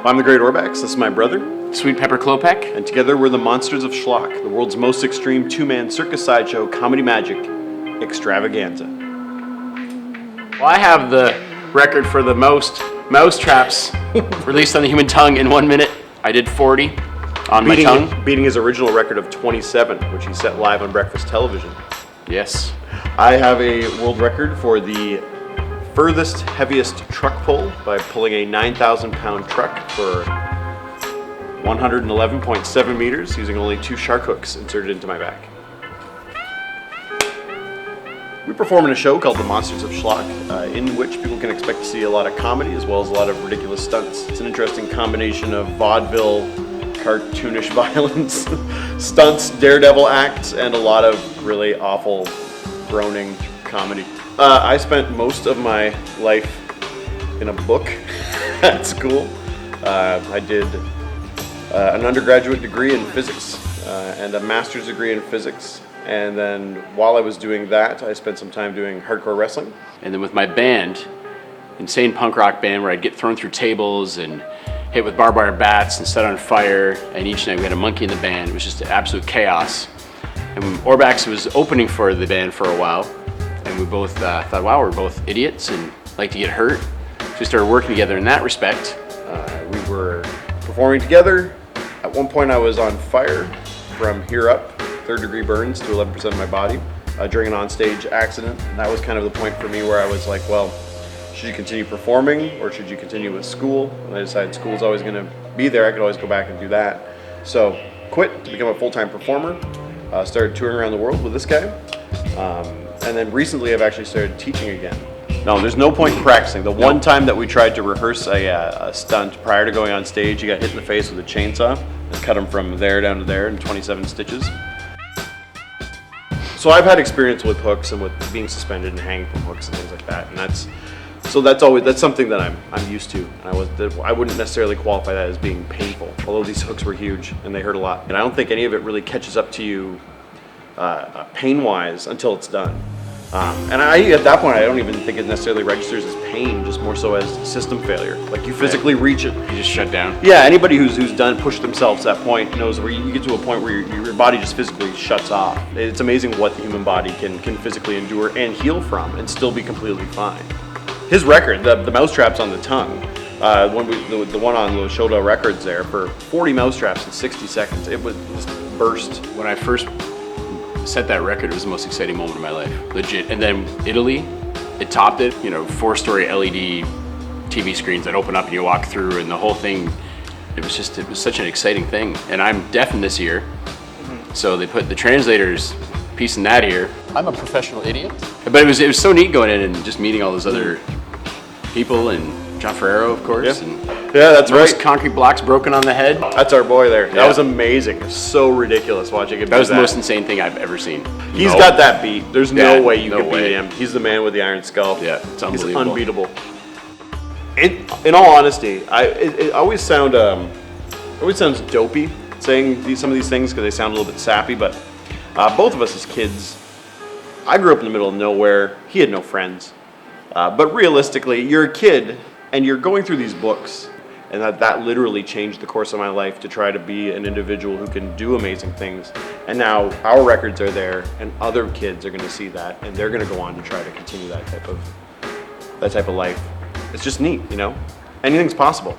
I'm the great Orbax, this is my brother. Sweet Pepper Klopek. And together we're the Monsters of Schlock, the world's most extreme two-man circus sideshow comedy magic extravaganza. Well, I have the record for the most mouse traps released on the human tongue in 1 minute. I did 40 on my tongue. Beating his original record of 27, which he set live on breakfast television. Yes. I have a world record for the furthest, heaviest truck pull by pulling a 9,000-pound truck for 111.7 meters using only 2 shark hooks inserted into my back. We perform in a show called the Monsters of Schlock, in which people can expect to see a lot of comedy as well as a lot of ridiculous stunts. It's an interesting combination of vaudeville, cartoonish violence, stunts, daredevil acts, and a lot of really awful, groaning comedy. I spent most of my life in a book at school. I did an undergraduate degree in physics and a master's degree in physics. And then while I was doing that, I spent some time doing hardcore wrestling. And then with my band, insane punk rock band, where I'd get thrown through tables and hit with barbed wire bats and set on fire. And each night we had a monkey in the band. It was just absolute chaos. And Orbax was opening for the band for a while. And we both thought, wow, we're both idiots and like to get hurt. So we started working together in that respect. We were performing together. At one point I was on fire from here up, 3rd-degree burns to 11% of my body during an onstage accident. And that was kind of the point for me where I was like, well, should you continue performing or should you continue with school? And I decided school's always gonna be there. I could always go back and do that. So quit to become a full-time performer. Started touring around the world with this guy. And then recently I've actually started teaching again. No, there's no point in practicing. The one time that we tried to rehearse a stunt prior to going on stage, he got hit in the face with a chainsaw and cut him from there down to there in 27 stitches. So I've had experience with hooks and with being suspended and hanging from hooks and things like that, and that's something that I'm used to. And I wouldn't necessarily qualify that as being painful, although these hooks were huge and they hurt a lot. And I don't think any of it really catches up to you pain-wise until it's done. And at that point, I don't even think it necessarily registers as pain, just more so as system failure. Like you physically reach it. You just shut down. Yeah, anybody who's pushed themselves to that point knows where you get to a point where your body just physically shuts off. It's amazing what the human body can physically endure and heal from and still be completely fine. His record, the mousetraps on the tongue, the one on the Shoda Records there, for 40 mousetraps in 60 seconds, it was just burst. When I first set that record, it was the most exciting moment of my life, legit. And then Italy, it topped it. 4-story LED TV screens that open up and you walk through, and the whole thing. It was such an exciting thing. And I'm deaf in this ear, so they put the translators piece in that ear. I'm a professional idiot. But it was so neat going in and just meeting all those other people, and John Ferrero, of course. Yeah, and that's right. Concrete blocks broken on the head. That's our boy there. Yeah. That was amazing. It was so ridiculous watching it. That was the most insane thing I've ever seen. He's got that beat. There's no way you can beat him. He's the man with the iron skull. Yeah, it's unbelievable. He's unbeatable. In all honesty, it always sounds dopey saying some of these things because they sound a little bit sappy. But both of us as kids, I grew up in the middle of nowhere. He had no friends. But realistically, you're a kid and you're going through these books. And that literally changed the course of my life to try to be an individual who can do amazing things. And now our records are there, and other kids are going to see that, and they're going to go on to try to continue that type of life. It's just neat, Anything's possible.